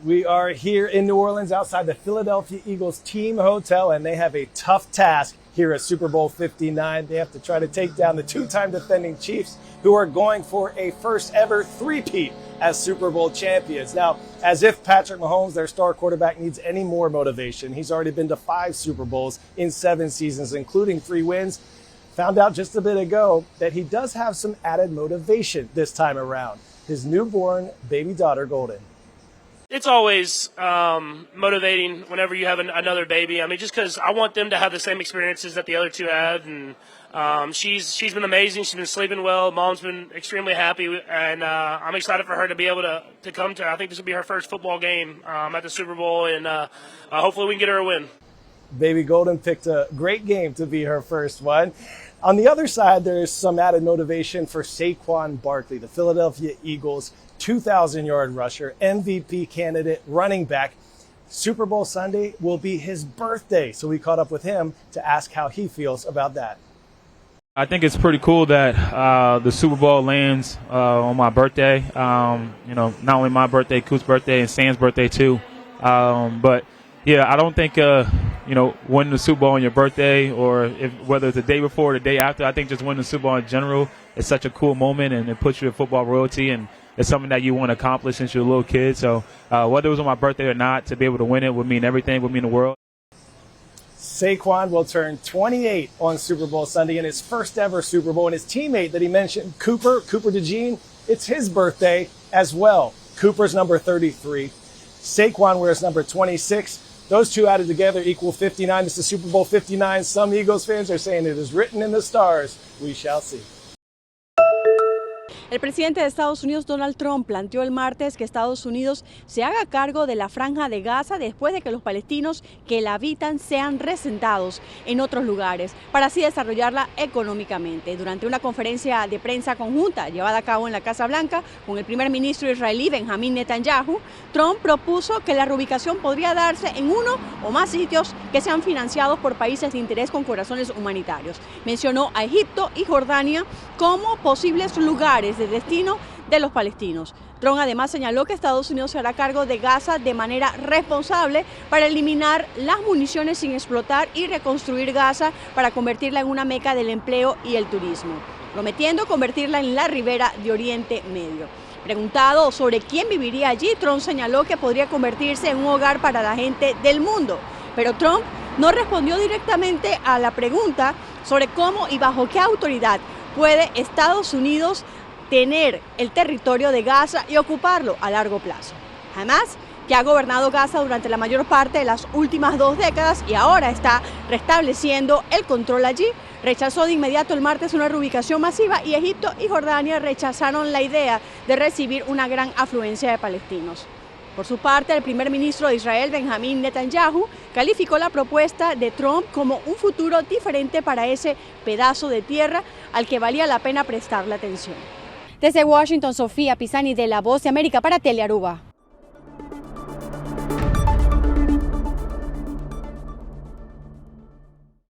We are here in New Orleans outside the Philadelphia Eagles team hotel, and they have a tough task here at Super Bowl 59. They have to try to take down the two-time defending Chiefs, who are going for a first ever three-peat as Super Bowl champions. Now, as if Patrick Mahomes, their star quarterback, needs any more motivation. He's already been to 5 Super Bowls in 7 seasons, including 3 wins. Found out just a bit ago that he does have some added motivation this time around. His newborn baby daughter, Golden. It's always motivating whenever you have another baby. I mean, just because I want them to have the same experiences that the other 2 had, and she's been amazing. She's been sleeping well. Mom's been extremely happy, and I'm excited for her to be able to come to. I think this will be her first football game at the Super Bowl, and hopefully we can get her a win. Baby Golden picked a great game to be her first one. On the other side, there's some added motivation for Saquon Barkley, the Philadelphia Eagles 2,000-yard rusher, MVP candidate, running back. Super Bowl Sunday will be his birthday, so we caught up with him to ask how he feels about that. I think it's pretty cool that the Super Bowl lands on my birthday. Not only my birthday, Coot's birthday, and Sam's birthday too. But yeah, I don't think winning the Super Bowl on your birthday, or whether it's the day before or the day after, I think just winning the Super Bowl in general is such a cool moment, and it puts you in football royalty, and it's something that you want to accomplish since you're a little kid. So whether it was on my birthday or not, to be able to win it would mean everything, would mean the world. Saquon will turn 28 on Super Bowl Sunday in his first ever Super Bowl. And his teammate that he mentioned, Cooper DeJean, it's his birthday as well. Cooper's number 33. Saquon wears number 26. Those two added together equal 59. This is Super Bowl 59. Some Eagles fans are saying it is written in the stars. We shall see. El presidente de Estados Unidos, Donald Trump, planteó el martes que Estados Unidos se haga cargo de la franja de Gaza después de que los palestinos que la habitan sean resentados en otros lugares, para así desarrollarla económicamente. Durante una conferencia de prensa conjunta llevada a cabo en la Casa Blanca con el primer ministro israelí Benjamin Netanyahu, Trump propuso que la reubicación podría darse en uno o más sitios que sean financiados por países de interés con corazones humanitarios. Mencionó a Egipto y Jordania como posibles lugares de destino de los palestinos. Trump además señaló que Estados Unidos se hará cargo de Gaza de manera responsable para eliminar las municiones sin explotar y reconstruir Gaza para convertirla en una meca del empleo y el turismo, prometiendo convertirla en la Riviera de Oriente Medio. Preguntado sobre quién viviría allí, Trump señaló que podría convertirse en un hogar para la gente del mundo, pero Trump no respondió directamente a la pregunta sobre cómo y bajo qué autoridad puede Estados Unidos tener el territorio de Gaza y ocuparlo a largo plazo. Además, que ha gobernado Gaza durante la mayor parte de las últimas 2 décadas y ahora está restableciendo el control allí, rechazó de inmediato el martes una reubicación masiva, y Egipto y Jordania rechazaron la idea de recibir una gran afluencia de palestinos. Por su parte, el primer ministro de Israel, Benjamin Netanyahu, calificó la propuesta de Trump como un futuro diferente para ese pedazo de tierra al que valía la pena prestarle atención. Desde Washington, Sofía Pisani, de La Voz de América para Telearuba.